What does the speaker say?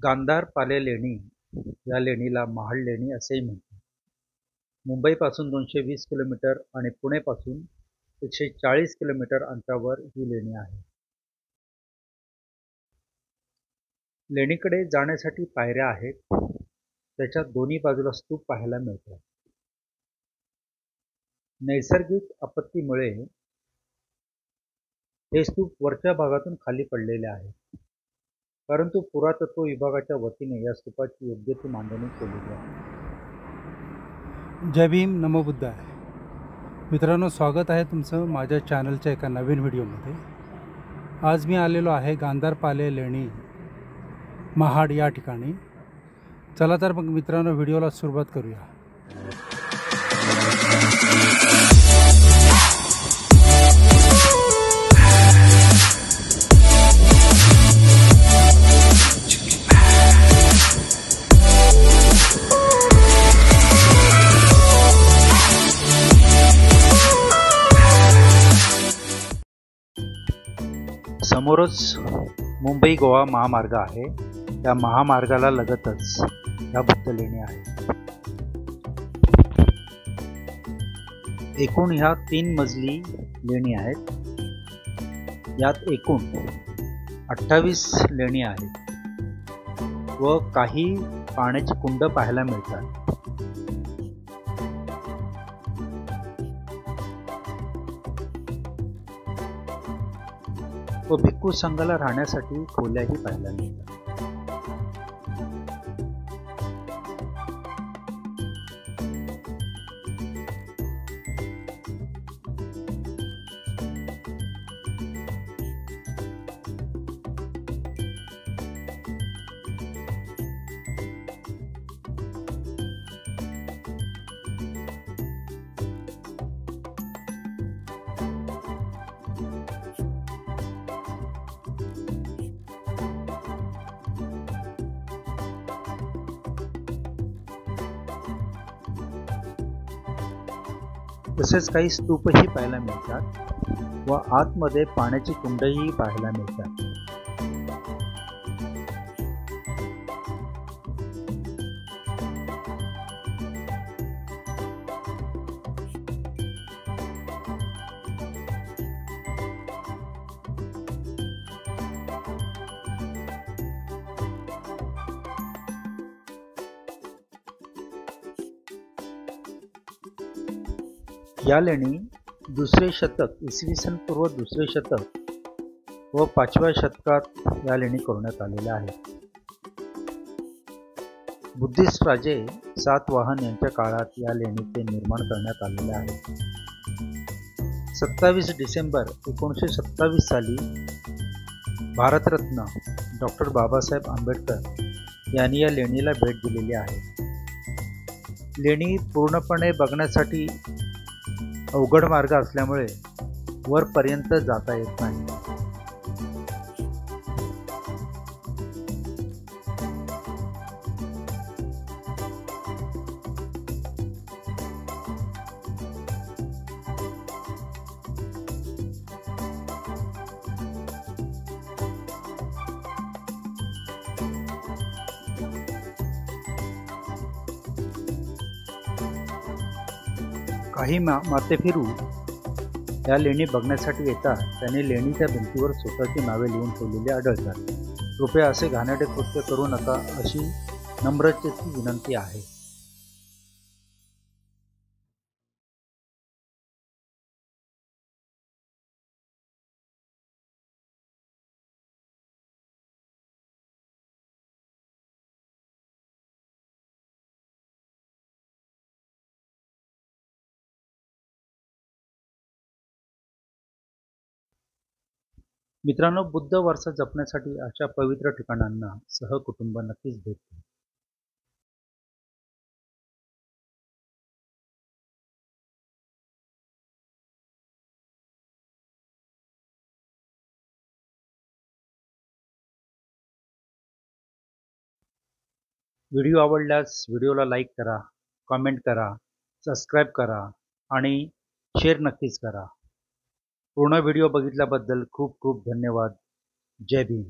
गांधार पाले लेणी या लेणीला महाड लेणी असेही म्हणतात. मुंबईपासून 220 किलोमीटर आणि पुणेपासून 140 किलोमीटर अंतरावर ही लेणी आहे. लेणीकडे जाण्यासाठी पायऱ्या आहेत. त्याच्या दोन्ही बाजूला स्तूप पाहायला मिळतात. नैसर्गिक आपत्तीमुळे हे स्तूप वरच्या भागातून खाली पडलेले आहेत, परंतु पुरातत्व विभागाच्या वतीने या स्तूपाची योग्य ती मांडणी केलेली आहे. जय भीम, नमो बुद्धाय. मित्रांनो, स्वागत आहे तुमचं माझ्या चॅनलच्या एका नवीन व्हिडिओमध्ये. आज मी आलेलो आहे गांधार पाले लेणी महाड या ठिकाणी. चला तर मग मित्रांनो, व्हिडिओला सुरुवात करूया. समोरच मुंबई गोवा महामार्ग आहे. त्या महामार्गाला लगतच ह्या बुद्ध लेणी आहेत. एकूण ह्या 3 मजली लेणी आहेत. यात एकूण 28 लेणी आहेत व काही पाण्याची कुंड पाहायला मिळतात. व भिक्खू संघाला राहण्यासाठी खोल्याही पाहायला मिळतात. तसेच काही स्तूपही पाहायला मिळतात व आतमध्ये पाण्याची कुंडही पाहायला मिळतात. या लेणी 2रे शतक, इसवी सन पूर्व 2रे शतक व 5व्या शतकात या लेणी करण्यात आलेल्या आहेत. बुद्धिस्ट राजे सातवाहन यांच्या काळात या लेणीचे निर्माण करण्यात आलेले आहे. 27 डिसेंबर 1927 साली भारतरत्न डॉक्टर बाबासाहेब आंबेडकर यांनी या लेणीला भेट दिलेली आहे. लेणी पूर्णपणे बघण्यासाठी अवघड मार्ग असल्यामुळे वरपर्यंत जाता येत नाही. काही माथेफिरू या लेणी बघण्यासाठी येतात. त्यांनी लेणीच्या भिंतीवर स्वतःची नावे लिहून ठेवलेली आढळतात. कृपया असे घाणेरडे कृत्य करू नका अशी नम्रतेची विनंती आहे. मित्रांनो, बुद्ध वारसा जपण्यासाठी अशा पवित्र ठिकाणांना सहकुटुंब नक्कीच भेट द्या. व्हिडिओ आवडल्यास व्हिडिओला लाईक करा, कमेंट करा, सबस्क्राईब करा आणि शेअर नक्कीच करा. पूर्ण व्हिडिओ बघितल्याबद्दल खूप खूप धन्यवाद. जय भीम.